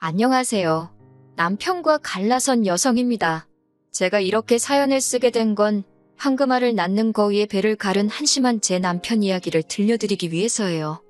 안녕하세요. 남편과 갈라선 여성입니다. 제가 이렇게 사연을 쓰게 된 건 황금알을 낳는 거위에 배를 가른 한심한 제 남편 이야기를 들려드리기 위해서예요.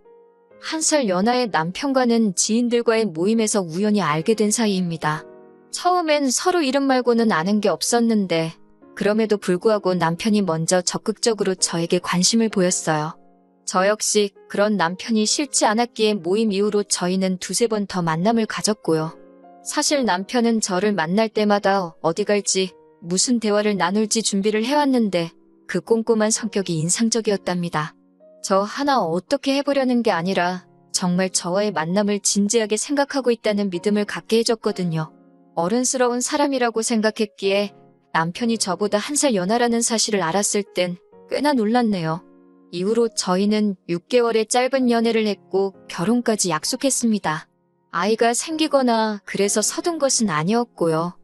한 살 연하의 남편과는 지인들과의 모임에서 우연히 알게 된 사이입니다. 처음엔 서로 이름 말고는 아는 게 없었는데 그럼에도 불구하고 남편이 먼저 적극적으로 저에게 관심을 보였어요. 저 역시 그런 남편이 싫지 않았기에 모임 이후로 저희는 두세 번 더 만남을 가졌고요. 사실 남편은 저를 만날 때마다 어디 갈지, 무슨 대화를 나눌지 준비를 해왔는데 그 꼼꼼한 성격이 인상적이었답니다. 저 하나 어떻게 해보려는 게 아니라 정말 저와의 만남을 진지하게 생각하고 있다는 믿음을 갖게 해줬거든요. 어른스러운 사람이라고 생각했기에 남편이 저보다 한 살 연하라는 사실을 알았을 땐 꽤나 놀랐네요. 이후로 저희는 6개월의 짧은 연애를 했고 결혼까지 약속했습니다. 아이가 생기거나 그래서 서둔 것은 아니었고요.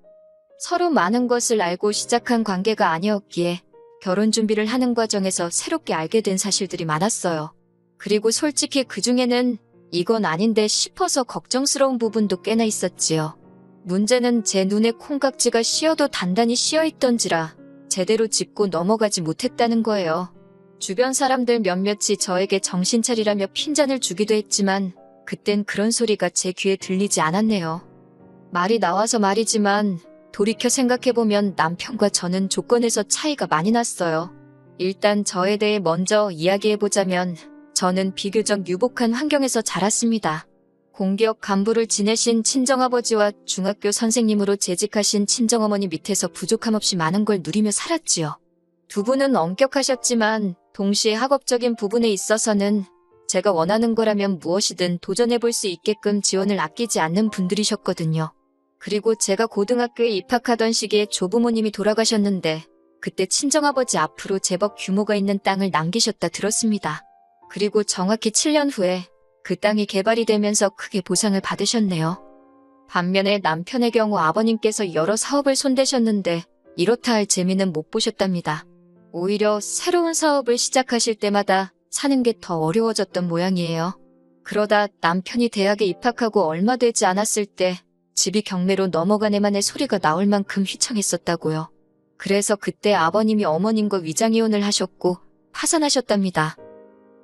서로 많은 것을 알고 시작한 관계가 아니었기에 결혼 준비를 하는 과정에서 새롭게 알게 된 사실들이 많았어요. 그리고 솔직히 그중에는 이건 아닌데 싶어서 걱정스러운 부분도 꽤나 있었지요. 문제는 제 눈에 콩깍지가 씌어도 단단히 씌어있던지라 제대로 짚고 넘어가지 못했다는 거예요. 주변 사람들 몇몇이 저에게 정신 차리라며 핀잔을 주기도 했지만 그땐 그런 소리가 제 귀에 들리지 않았네요. 말이 나와서 말이지만 돌이켜 생각해보면 남편과 저는 조건에서 차이가 많이 났어요. 일단 저에 대해 먼저 이야기해보자면 저는 비교적 유복한 환경에서 자랐습니다. 공기업 간부를 지내신 친정아버지와 중학교 선생님으로 재직하신 친정어머니 밑에서 부족함 없이 많은 걸 누리며 살았지요. 두 분은 엄격하셨지만 동시에 학업적인 부분에 있어서는 제가 원하는 거라면 무엇이든 도전해볼 수 있게끔 지원을 아끼지 않는 분들이셨거든요. 그리고 제가 고등학교에 입학하던 시기에 조부모님이 돌아가셨는데 그때 친정아버지 앞으로 제법 규모가 있는 땅을 남기셨다 들었습니다. 그리고 정확히 7년 후에 그 땅이 개발이 되면서 크게 보상을 받으셨네요. 반면에 남편의 경우 아버님께서 여러 사업을 손대셨는데 이렇다 할 재미는 못 보셨답니다. 오히려 새로운 사업을 시작하실 때마다 사는 게 더 어려워졌던 모양이에요. 그러다 남편이 대학에 입학하고 얼마 되지 않았을 때 집이 경매로 넘어가네만의 소리가 나올 만큼 휘청했었다고요. 그래서 그때 아버님이 어머님과 위장이혼을 하셨고 파산하셨답니다.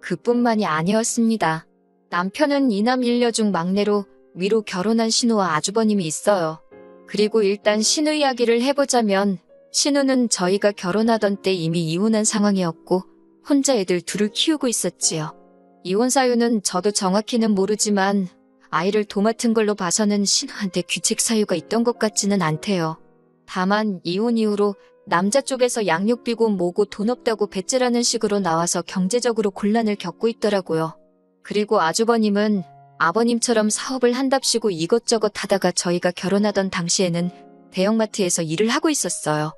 그뿐만이 아니었습니다. 남편은 이남 일녀 중 막내로 위로 결혼한 신우와 아주버님이 있어요. 그리고 일단 신우 이야기를 해보자면 신우는 저희가 결혼하던 때 이미 이혼한 상황이었고 혼자 애들 둘을 키우고 있었지요. 이혼 사유는 저도 정확히는 모르지만 아이를 도맡은 걸로 봐서는 신우한테 귀책 사유가 있던 것 같지는 않대요. 다만 이혼 이후로 남자 쪽에서 양육비고 뭐고 돈 없다고 배째라는 식으로 나와서 경제적으로 곤란을 겪고 있더라고요. 그리고 아주버님은 아버님처럼 사업을 한답시고 이것저것 하다가 저희가 결혼하던 당시에는 대형마트에서 일을 하고 있었어요.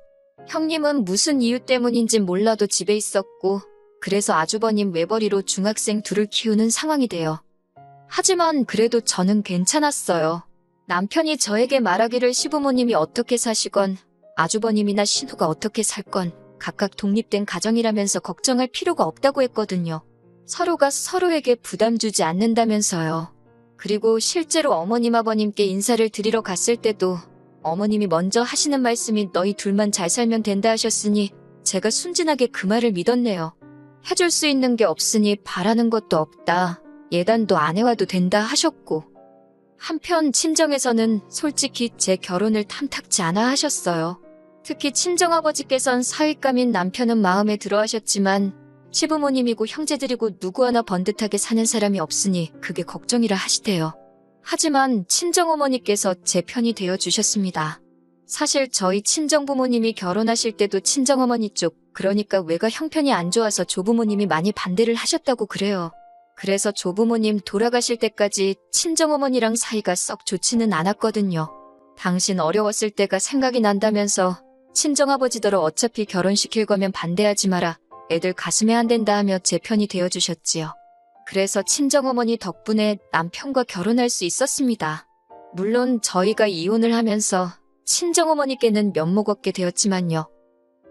형님은 무슨 이유 때문인진 몰라도 집에 있었고 그래서 아주버님 외벌이로 중학생 둘을 키우는 상황이 돼요. 하지만 그래도 저는 괜찮았어요. 남편이 저에게 말하기를 시부모님이 어떻게 사시건 아주버님이나 신우가 어떻게 살건 각각 독립된 가정이라면서 걱정할 필요가 없다고 했거든요. 서로가 서로에게 부담 주지 않는다면서요. 그리고 실제로 어머님 아버님께 인사를 드리러 갔을 때도 어머님이 먼저 하시는 말씀이 너희 둘만 잘 살면 된다 하셨으니 제가 순진하게 그 말을 믿었네요. 해줄 수 있는 게 없으니 바라는 것도 없다. 예단도 안 해와도 된다 하셨고 한편 친정에서는 솔직히 제 결혼을 탐탁지 않아 하셨어요. 특히 친정아버지께선 사윗감인 남편은 마음에 들어 하셨지만 시부모님이고 형제들이고 누구 하나 번듯하게 사는 사람이 없으니 그게 걱정이라 하시대요. 하지만 친정어머니께서 제 편이 되어주셨습니다. 사실 저희 친정부모님이 결혼하실 때도 친정어머니 쪽, 그러니까 외가 형편이 안 좋아서 조부모님이 많이 반대를 하셨다고 그래요. 그래서 조부모님 돌아가실 때까지 친정어머니랑 사이가 썩 좋지는 않았거든요. 당신 어려웠을 때가 생각이 난다면서 친정아버지더러 어차피 결혼시킬 거면 반대하지 마라. 애들 가슴에 안 된다 하며 제 편이 되어주셨지요. 그래서 친정어머니 덕분에 남편과 결혼할 수 있었습니다. 물론 저희가 이혼을 하면서 친정어머니께는 면목 없게 되었지만요.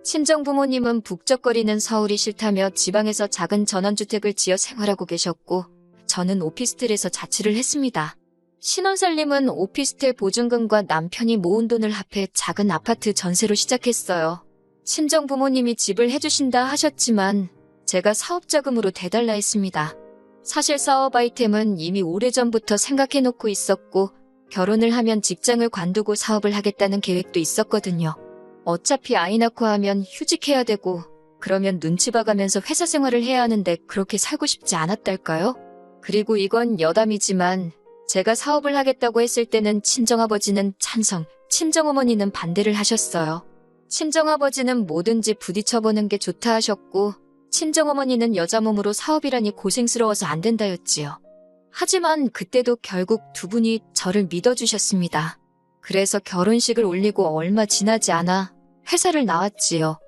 친정부모님은 북적거리는 서울이 싫다며 지방에서 작은 전원주택을 지어 생활하고 계셨고 저는 오피스텔에서 자취를 했습니다. 신혼살림은 오피스텔 보증금과 남편이 모은 돈을 합해 작은 아파트 전세로 시작했어요. 친정 부모님이 집을 해주신다 하셨지만 제가 사업자금으로 대달라 했습니다. 사실 사업 아이템은 이미 오래전부터 생각해놓고 있었고 결혼을 하면 직장을 관두고 사업을 하겠다는 계획도 있었거든요. 어차피 아이 낳고 하면 휴직해야 되고 그러면 눈치 봐가면서 회사 생활을 해야 하는데 그렇게 살고 싶지 않았달까요? 그리고 이건 여담이지만 제가 사업을 하겠다고 했을 때는 친정아버지는 찬성, 친정어머니는 반대를 하셨어요. 친정아버지는 뭐든지 부딪혀보는 게 좋다 하셨고 친정어머니는 여자 몸으로 사업이라니 고생스러워서 안 된다였지요. 하지만 그때도 결국 두 분이 저를 믿어주셨습니다. 그래서 결혼식을 올리고 얼마 지나지 않아 회사를 나왔지요.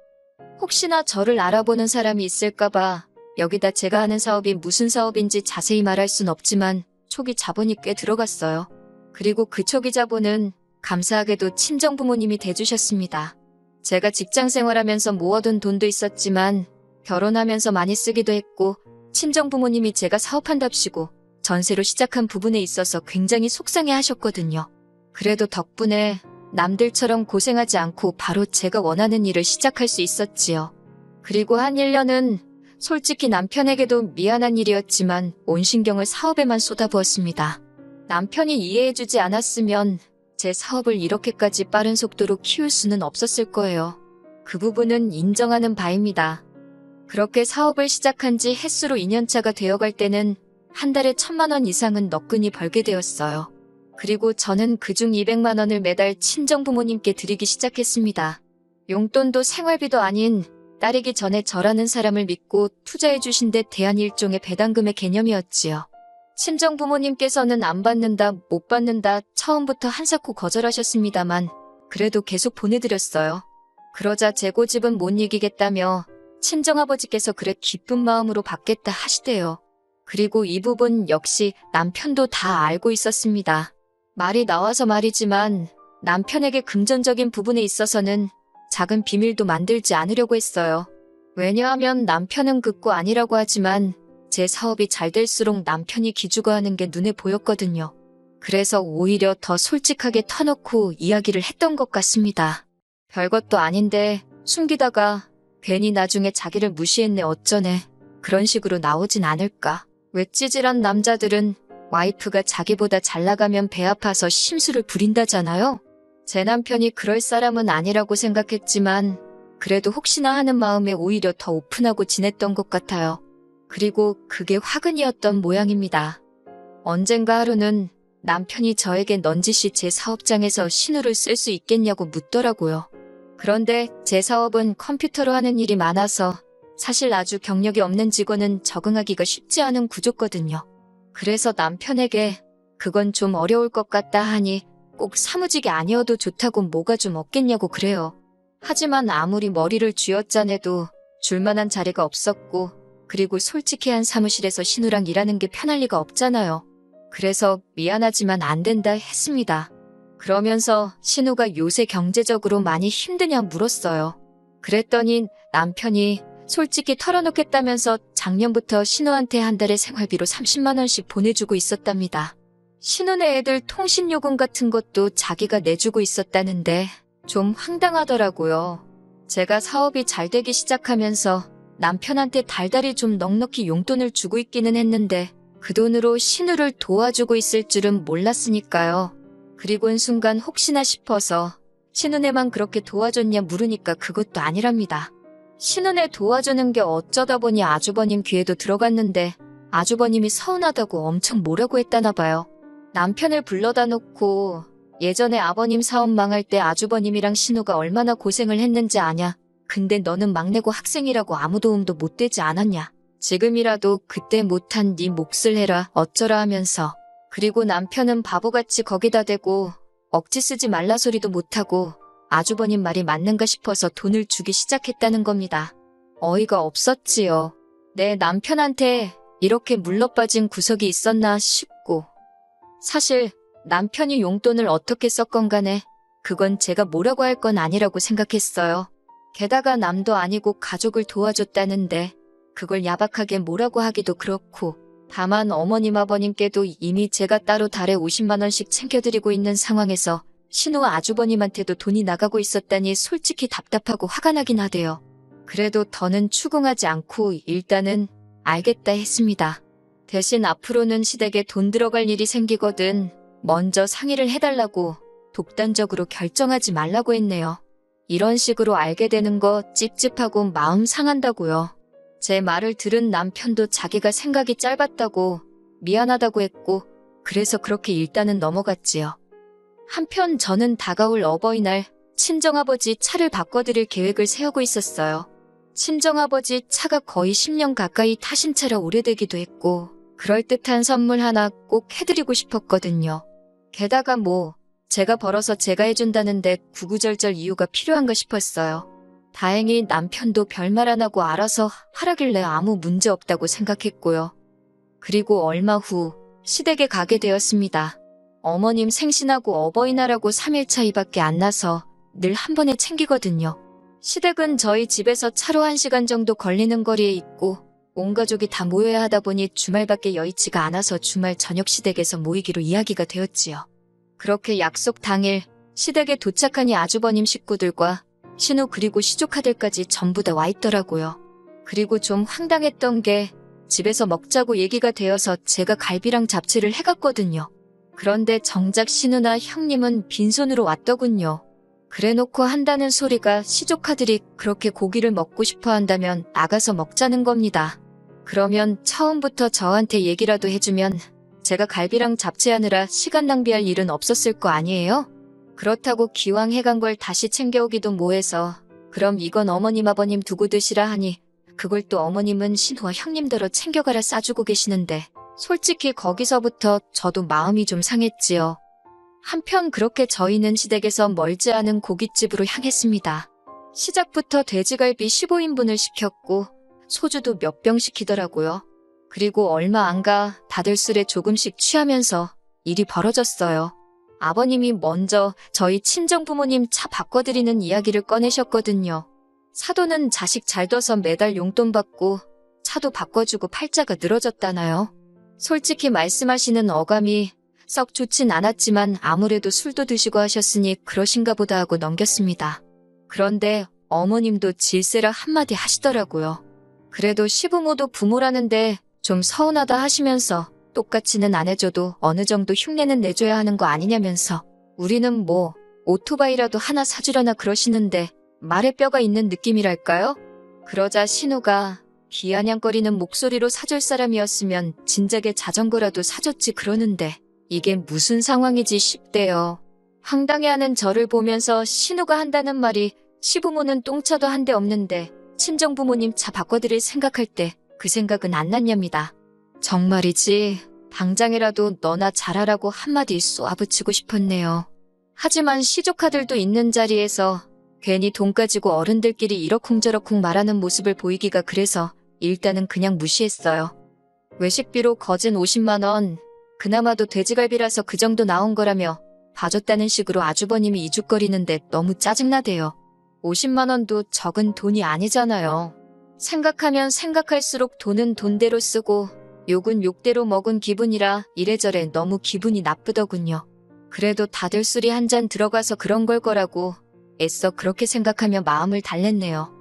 혹시나 저를 알아보는 사람이 있을까봐 여기다 제가 하는 사업이 무슨 사업인지 자세히 말할 순 없지만 초기 자본이 꽤 들어갔어요. 그리고 그 초기 자본은 감사하게도 친정부모님이 대주셨습니다. 제가 직장 생활하면서 모아둔 돈도 있었지만 결혼하면서 많이 쓰기도 했고 친정부모님이 제가 사업한답시고 전세로 시작한 부분에 있어서 굉장히 속상해 하셨거든요. 그래도 덕분에 남들처럼 고생하지 않고 바로 제가 원하는 일을 시작할 수 있었지요. 그리고 한 1년은 솔직히 남편에게도 미안한 일이었지만 온 신경을 사업에만 쏟아부었습니다. 남편이 이해해주지 않았으면 제 사업을 이렇게까지 빠른 속도로 키울 수는 없었을 거예요. 그 부분은 인정하는 바입니다. 그렇게 사업을 시작한 지 햇수로 2년차가 되어갈 때는 한 달에 1,000만 원 이상은 너끈히 벌게 되었어요. 그리고 저는 그중 200만 원을 매달 친정부모님께 드리기 시작했습니다. 용돈도 생활비도 아닌 딸이기 전에 저라는 사람을 믿고 투자해 주신 데 대한 일종의 배당금의 개념이었지요. 친정부모님께서는 안 받는다, 못 받는다 처음부터 한사코 거절하셨습니다만 그래도 계속 보내드렸어요. 그러자 제 고집은 못 이기겠다며 친정아버지께서 그래 기쁜 마음으로 받겠다 하시대요. 그리고 이 부분 역시 남편도 다 알고 있었습니다. 말이 나와서 말이지만 남편에게 금전적인 부분에 있어서는 작은 비밀도 만들지 않으려고 했어요. 왜냐하면 남편은 극구 아니라고 하지만 제 사업이 잘 될수록 남편이 기죽어하는 게 눈에 보였거든요. 그래서 오히려 더 솔직하게 터놓고 이야기를 했던 것 같습니다. 별것도 아닌데 숨기다가 괜히 나중에 자기를 무시했네 어쩌네 그런 식으로 나오진 않을까. 왜 찌질한 남자들은 와이프가 자기보다 잘 나가면 배 아파서 심술을 부린다잖아요. 제 남편이 그럴 사람은 아니라고 생각했지만 그래도 혹시나 하는 마음에 오히려 더 오픈하고 지냈던 것 같아요. 그리고 그게 화근이었던 모양입니다. 언젠가 하루는 남편이 저에게 넌지시 제 사업장에서 신호를 쓸 수 있겠냐고 묻더라고요. 그런데 제 사업은 컴퓨터로 하는 일이 많아서 사실 아주 경력이 없는 직원은 적응하기가 쉽지 않은 구조거든요. 그래서 남편에게 그건 좀 어려울 것 같다 하니 꼭 사무직이 아니어도 좋다고 뭐가 좀 없겠냐고 그래요. 하지만 아무리 머리를 쥐어짜내도 줄만한 자리가 없었고 그리고 솔직히 한 사무실에서 신우랑 일하는 게 편할 리가 없잖아요. 그래서 미안하지만 안 된다 했습니다. 그러면서 신우가 요새 경제적으로 많이 힘드냐 물었어요. 그랬더니 남편이 솔직히 털어놓겠다면서 작년부터 신우한테 한 달에 생활비로 30만 원씩 보내주고 있었답니다. 신우네 애들 통신요금 같은 것도 자기가 내주고 있었다는데 좀 황당하더라고요. 제가 사업이 잘 되기 시작하면서 남편한테 달달이 좀 넉넉히 용돈을 주고 있기는 했는데 그 돈으로 신우를 도와주고 있을 줄은 몰랐으니까요. 그리고는 순간 혹시나 싶어서 신우네만 그렇게 도와줬냐 물으니까 그것도 아니랍니다. 신우네 도와주는 게 어쩌다 보니 아주버님 귀에도 들어갔는데 아주버님이 서운하다고 엄청 뭐라고 했다나 봐요. 남편을 불러다 놓고 예전에 아버님 사업 망할 때 아주버님이랑 신우가 얼마나 고생을 했는지 아냐. 근데 너는 막내고 학생이라고 아무 도움도 못 되지 않았냐. 지금이라도 그때 못한 네 몫을 해라 어쩌라 하면서 그리고 남편은 바보같이 거기다 대고 억지 쓰지 말라 소리도 못하고 아주버님 말이 맞는가 싶어서 돈을 주기 시작했다는 겁니다. 어이가 없었지요. 내 남편한테 이렇게 물러빠진 구석이 있었나 싶고 사실 남편이 용돈을 어떻게 썼건 간에 그건 제가 뭐라고 할 건 아니라고 생각했어요. 게다가 남도 아니고 가족을 도와줬다는데 그걸 야박하게 뭐라고 하기도 그렇고 다만 어머님 아버님께도 이미 제가 따로 달에 50만 원씩 챙겨드리고 있는 상황에서 신우와 아주버님한테도 돈이 나가고 있었다니 솔직히 답답하고 화가 나긴 하대요. 그래도 더는 추궁하지 않고 일단은 알겠다 했습니다. 대신 앞으로는 시댁에 돈 들어갈 일이 생기거든 먼저 상의를 해달라고 독단적으로 결정하지 말라고 했네요. 이런 식으로 알게 되는 거 찝찝하고 마음 상한다고요. 제 말을 들은 남편도 자기가 생각이 짧았다고 미안하다고 했고 그래서 그렇게 일단은 넘어갔지요. 한편 저는 다가올 어버이날 친정아버지 차를 바꿔드릴 계획을 세우고 있었어요. 친정아버지 차가 거의 10년 가까이 타신 차라 오래되기도 했고 그럴듯한 선물 하나 꼭 해드리고 싶었거든요. 게다가 제가 벌어서 제가 해준다는데 구구절절 이유가 필요한가 싶었어요. 다행히 남편도 별말 안 하고 알아서 하라길래 아무 문제 없다고 생각했고요. 그리고 얼마 후 시댁에 가게 되었습니다. 어머님 생신하고 어버이날하고 3일 차이밖에 안 나서 늘 한 번에 챙기거든요. 시댁은 저희 집에서 차로 1시간 정도 걸리는 거리에 있고 온 가족이 다 모여야 하다 보니 주말밖에 여의치가 않아서 주말 저녁 시댁에서 모이기로 이야기가 되었지요. 그렇게 약속 당일 시댁에 도착하니 아주버님 식구들과 신우 그리고 시조카들까지 전부 다 와 있더라고요. 그리고 좀 황당했던 게 집에서 먹자고 얘기가 되어서 제가 갈비랑 잡채를 해갔거든요. 그런데 정작 신우나 형님은 빈손으로 왔더군요. 그래놓고 한다는 소리가 시조카들이 그렇게 고기를 먹고 싶어 한다면 나가서 먹자는 겁니다. 그러면 처음부터 저한테 얘기라도 해주면 제가 갈비랑 잡채하느라 시간 낭비할 일은 없었을 거 아니에요? 그렇다고 기왕 해간 걸 다시 챙겨오기도 뭐해서 그럼 이건 어머님 아버님 두고 드시라 하니 그걸 또 어머님은 신우와 형님더러 챙겨가라 싸주고 계시는데 솔직히 거기서부터 저도 마음이 좀 상했지요. 한편 그렇게 저희는 시댁에서 멀지 않은 고깃집으로 향했습니다. 시작부터 돼지갈비 15인분을 시켰고 소주도 몇 병 시키더라고요. 그리고 얼마 안 가 다들 술에 조금씩 취하면서 일이 벌어졌어요. 아버님이 먼저 저희 친정부모님 차 바꿔드리는 이야기를 꺼내셨거든요. 사돈은 자식 잘 둬서 매달 용돈 받고 차도 바꿔주고 팔자가 늘어졌다나요. 솔직히 말씀하시는 어감이 썩 좋진 않았지만 아무래도 술도 드시고 하셨으니 그러신가 보다 하고 넘겼습니다. 그런데 어머님도 질세라 한마디 하시더라고요. 그래도 시부모도 부모라는데 좀 서운하다 하시면서 똑같이는 안 해줘도 어느 정도 흉내는 내줘야 하는 거 아니냐면서 우리는 오토바이라도 하나 사주려나 그러시는데 말에 뼈가 있는 느낌이랄까요? 그러자 신우가 비아냥거리는 목소리로 사줄 사람이었으면 진작에 자전거라도 사줬지 그러는데 이게 무슨 상황이지 싶대요. 황당해하는 저를 보면서 신우가 한다는 말이 시부모는 똥차도 한 대 없는데 친정부모님 차 바꿔드릴 생각할 때 그 생각은 안 났냐입니다. 정말이지 당장이라도 너나 잘하라고 한마디 쏘아붙이고 싶었네요. 하지만 시조카들도 있는 자리에서 괜히 돈 가지고 어른들끼리 이러쿵저러쿵 말하는 모습을 보이기가 그래서 일단은 그냥 무시했어요. 외식비로 거진 50만 원, 그나마도 돼지갈비라서 그 정도 나온 거라며 봐줬다는 식으로 아주버님이 이죽거리는데 너무 짜증나대요. 50만 원도 적은 돈이 아니잖아요. 생각하면 생각할수록 돈은 돈대로 쓰고 욕은 욕대로 먹은 기분이라 이래저래 너무 기분이 나쁘더군요. 그래도 다들 술이 한 잔 들어가서 그런 걸 거라고 애써 그렇게 생각하며 마음을 달랬네요.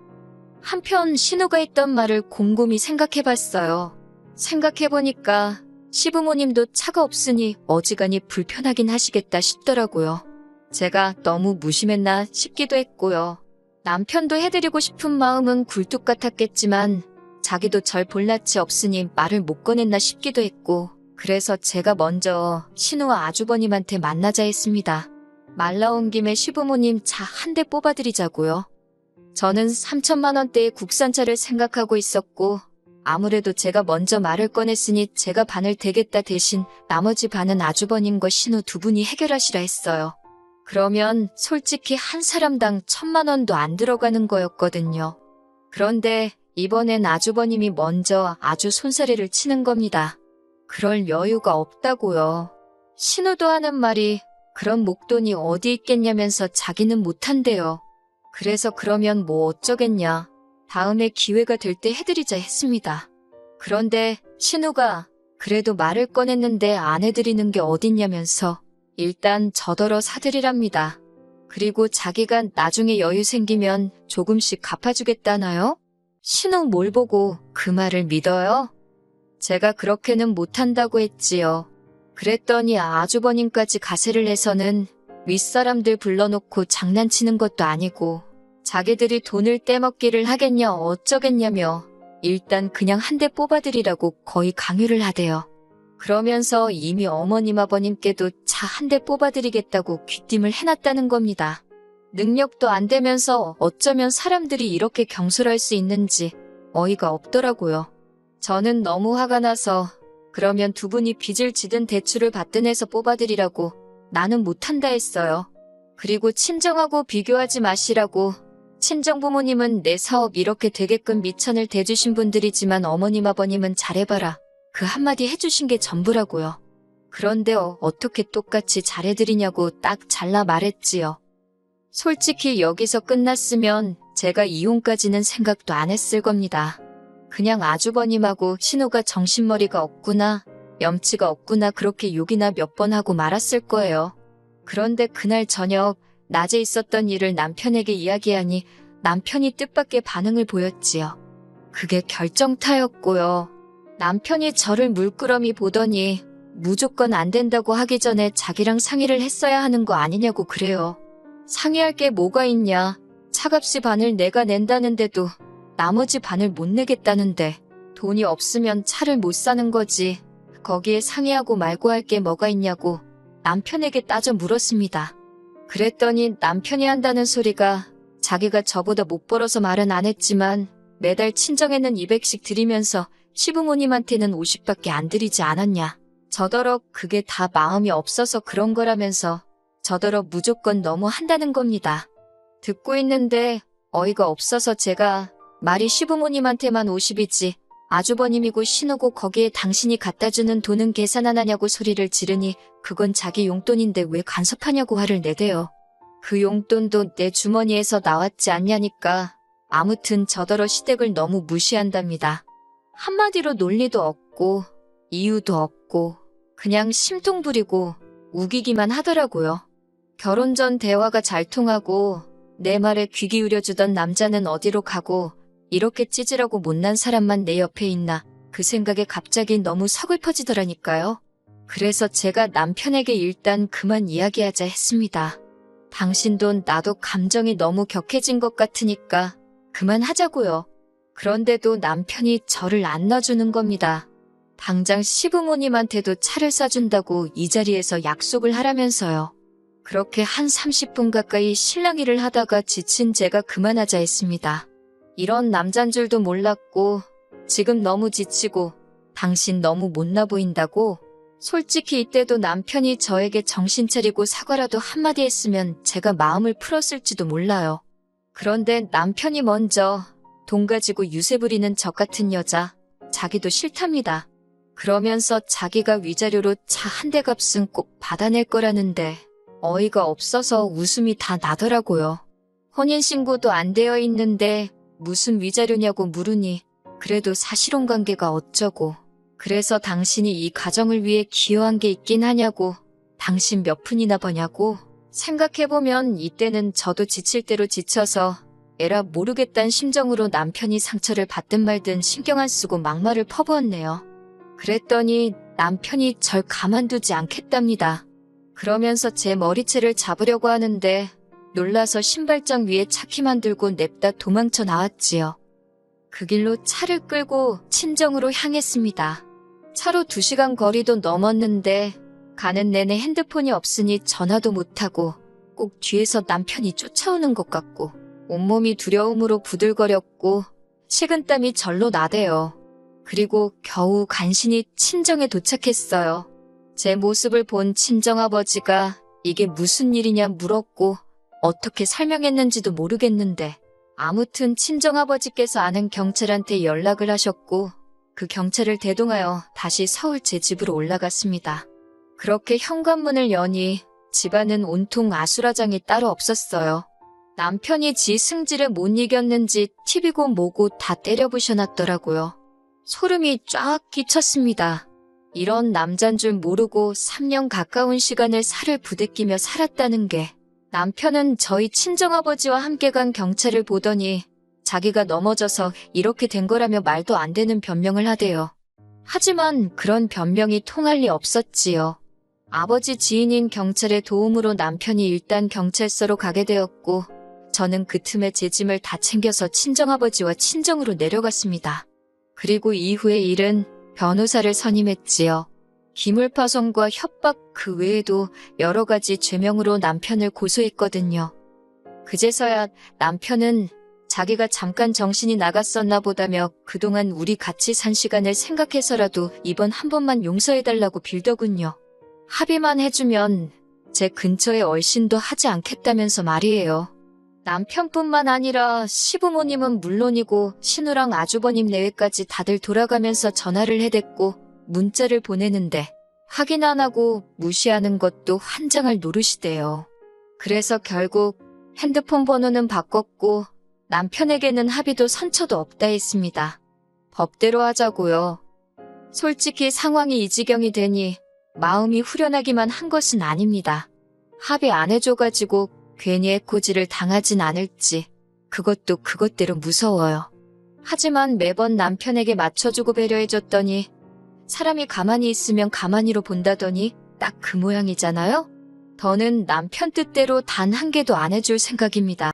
한편 신우가 했던 말을 곰곰이 생각해봤어요. 생각해보니까 시부모님도 차가 없으니 어지간히 불편하긴 하시겠다 싶더라고요. 제가 너무 무심했나 싶기도 했고요. 남편도 해드리고 싶은 마음은 굴뚝 같았겠지만 자기도 절 볼 낯이 없으니 말을 못 꺼냈나 싶기도 했고 그래서 제가 먼저 신우와 아주버님한테 만나자 했습니다. 말 나온 김에 시부모님 차 한 대 뽑아드리자고요. 저는 3천만 원대의 국산차를 생각하고 있었고 아무래도 제가 먼저 말을 꺼냈으니 제가 반을 대겠다 대신 나머지 반은 아주버님과 신우 두 분이 해결하시라 했어요. 그러면 솔직히 한 사람당 1,000만 원도 안 들어가는 거였거든요. 그런데 이번엔 아주버님이 먼저 아주 손사래를 치는 겁니다. 그럴 여유가 없다고요. 신우도 하는 말이 그런 목돈이 어디 있겠냐면서 자기는 못한대요. 그래서 그러면 뭐 어쩌겠냐. 다음에 기회가 될 때 해드리자 했습니다. 그런데 신우가 그래도 말을 꺼냈는데 안 해드리는 게 어딨냐면서 일단 저더러 사드리랍니다. 그리고 자기가 나중에 여유 생기면 조금씩 갚아주겠다나요? 신우 뭘 보고 그 말을 믿어요? 제가 그렇게는 못한다고 했지요. 그랬더니 아주버님까지 가세를 해서는 윗사람들 불러놓고 장난치는 것도 아니고 자기들이 돈을 떼먹기를 하겠냐 어쩌겠냐며 일단 그냥 한 대 뽑아드리라고 거의 강요를 하대요. 그러면서 이미 어머님 아버님께도 차 한 대 뽑아드리겠다고 귀띔을 해놨다는 겁니다. 능력도 안 되면서 어쩌면 사람들이 이렇게 경솔할 수 있는지 어이가 없더라고요. 저는 너무 화가 나서 그러면 두 분이 빚을 지든 대출을 받든 해서 뽑아드리라고 나는 못한다 했어요. 그리고 친정하고 비교하지 마시라고. 친정부모님은 내 사업 이렇게 되게끔 미천을 대주신 분들이지만 어머님 아버님은 잘해봐라. 그 한마디 해주신 게 전부라고요. 그런데 어떻게 똑같이 잘해드리냐고 딱 잘라 말했지요. 솔직히 여기서 끝났으면 제가 이혼까지는 생각도 안 했을 겁니다. 그냥 아주버님하고 신우가 정신머리가 없구나, 염치가 없구나 그렇게 욕이나 몇 번 하고 말았을 거예요. 그런데 그날 저녁 낮에 있었던 일을 남편에게 이야기하니 남편이 뜻밖의 반응을 보였지요. 그게 결정타였고요. 남편이 저를 물끄러미 보더니 무조건 안 된다고 하기 전에 자기랑 상의를 했어야 하는 거 아니냐고 그래요. 상의할 게 뭐가 있냐. 차값이 반을 내가 낸다는데도 나머지 반을 못 내겠다는데 돈이 없으면 차를 못 사는 거지. 거기에 상의하고 말고 할 게 뭐가 있냐고 남편에게 따져 물었습니다. 그랬더니 남편이 한다는 소리가 자기가 저보다 못 벌어서 말은 안 했지만 매달 친정에는 200씩 드리면서 시부모님한테는 50밖에 안 드리지 않았냐. 저더러 그게 다 마음이 없어서 그런 거라면서 저더러 무조건 너무 한다는 겁니다. 듣고 있는데 어이가 없어서 제가 말이 시부모님한테만 50이지 아주버님이고 신우고 거기에 당신이 갖다주는 돈은 계산 안 하냐고 소리를 지르니 그건 자기 용돈인데 왜 간섭하냐고 화를 내대요. 그 용돈도 내 주머니에서 나왔지 않냐니까. 아무튼 저더러 시댁을 너무 무시한답니다. 한마디로 논리도 없고 이유도 없고 그냥 심통 부리고 우기기만 하더라고요. 결혼 전 대화가 잘 통하고 내 말에 귀 기울여주던 남자는 어디로 가고 이렇게 찌질하고 못난 사람만 내 옆에 있나 그 생각에 갑자기 너무 서글퍼지더라니까요. 그래서 제가 남편에게 일단 그만 이야기하자 했습니다. 당신도 나도 감정이 너무 격해진 것 같으니까 그만하자고요. 그런데도 남편이 저를 안 놔주는 겁니다. 당장 시부모님한테도 차를 사준다고 이 자리에서 약속을 하라면서요. 그렇게 한 30분 가까이 실랑이를 하다가 지친 제가 그만하자 했습니다. 이런 남잔 줄도 몰랐고 지금 너무 지치고 당신 너무 못나 보인다고. 솔직히 이때도 남편이 저에게 정신 차리고 사과라도 한마디 했으면 제가 마음을 풀었을지도 몰라요. 그런데 남편이 먼저 돈 가지고 유세 부리는 적 같은 여자 자기도 싫답니다. 그러면서 자기가 위자료로 차 한 대 값은 꼭 받아낼 거라는데 어이가 없어서 웃음이 다 나더라고요. 혼인신고도 안 되어 있는데 무슨 위자료냐고 물으니 그래도 사실혼 관계가 어쩌고 그래서 당신이 이 가정을 위해 기여한 게 있긴 하냐고 당신 몇 푼이나 버냐고. 생각해보면 이때는 저도 지칠 대로 지쳐서 에라 모르겠단 심정으로 남편이 상처를 받든 말든 신경 안 쓰고 막말을 퍼부었네요. 그랬더니 남편이 절 가만두지 않겠답니다. 그러면서 제 머리채를 잡으려고 하는데 놀라서 신발장 위에 차키만 들고 냅다 도망쳐 나왔지요. 그 길로 차를 끌고 친정으로 향했습니다. 차로 2시간 거리도 넘었는데 가는 내내 핸드폰이 없으니 전화도 못하고 꼭 뒤에서 남편이 쫓아오는 것 같고 온몸이 두려움으로 부들거렸고 식은땀이 절로 나대요. 그리고 겨우 간신히 친정에 도착했어요. 제 모습을 본 친정아버지가 이게 무슨 일이냐 물었고 어떻게 설명했는지도 모르겠는데 아무튼 친정아버지께서 아는 경찰한테 연락을 하셨고 그 경찰을 대동하여 다시 서울 제 집으로 올라갔습니다. 그렇게 현관문을 여니 집안은 온통 아수라장이 따로 없었어요. 남편이 지 승질에 못 이겼는지 TV고 뭐고 다 때려 부셔놨더라고요. 소름이 쫙 끼쳤습니다. 이런 남잔 줄 모르고 3년 가까운 시간을 살을 부대끼며 살았다는 게, 남편은 저희 친정아버지와 함께 간 경찰을 보더니 자기가 넘어져서 이렇게 된 거라며 말도 안 되는 변명을 하대요. 하지만 그런 변명이 통할 리 없었지요. 아버지 지인인 경찰의 도움으로 남편이 일단 경찰서로 가게 되었고, 저는 그 틈에 제 짐을 다 챙겨서 친정아버지와 친정으로 내려갔습니다. 그리고 이후의 일은 변호사를 선임했지요. 기물파손과 협박 그 외에도 여러 가지 죄명으로 남편을 고소했거든요. 그제서야 남편은 자기가 잠깐 정신이 나갔었나 보다며 그동안 우리 같이 산 시간을 생각해서라도 이번 한 번만 용서해달라고 빌더군요. 합의만 해주면 제 근처에 얼씬도 하지 않겠다면서 말이에요. 남편뿐만 아니라 시부모님은 물론이고 신우랑 아주버님 내외까지 다들 돌아가면서 전화를 해댔고 문자를 보내는데 확인 안 하고 무시하는 것도 환장할 노릇이대요. 그래서 결국 핸드폰 번호는 바꿨고 남편에게는 합의도 선처도 없다 했습니다. 법대로 하자고요. 솔직히 상황이 이 지경이 되니 마음이 후련하기만 한 것은 아닙니다. 합의 안 해줘가지고 괜히 해코지를 당하진 않을지 그것도 그것대로 무서워요. 하지만 매번 남편에게 맞춰주고 배려해줬더니 사람이 가만히 있으면 가만히로 본다더니 딱 그 모양이잖아요? 더는 남편 뜻대로 단 한 개도 안 해줄 생각입니다.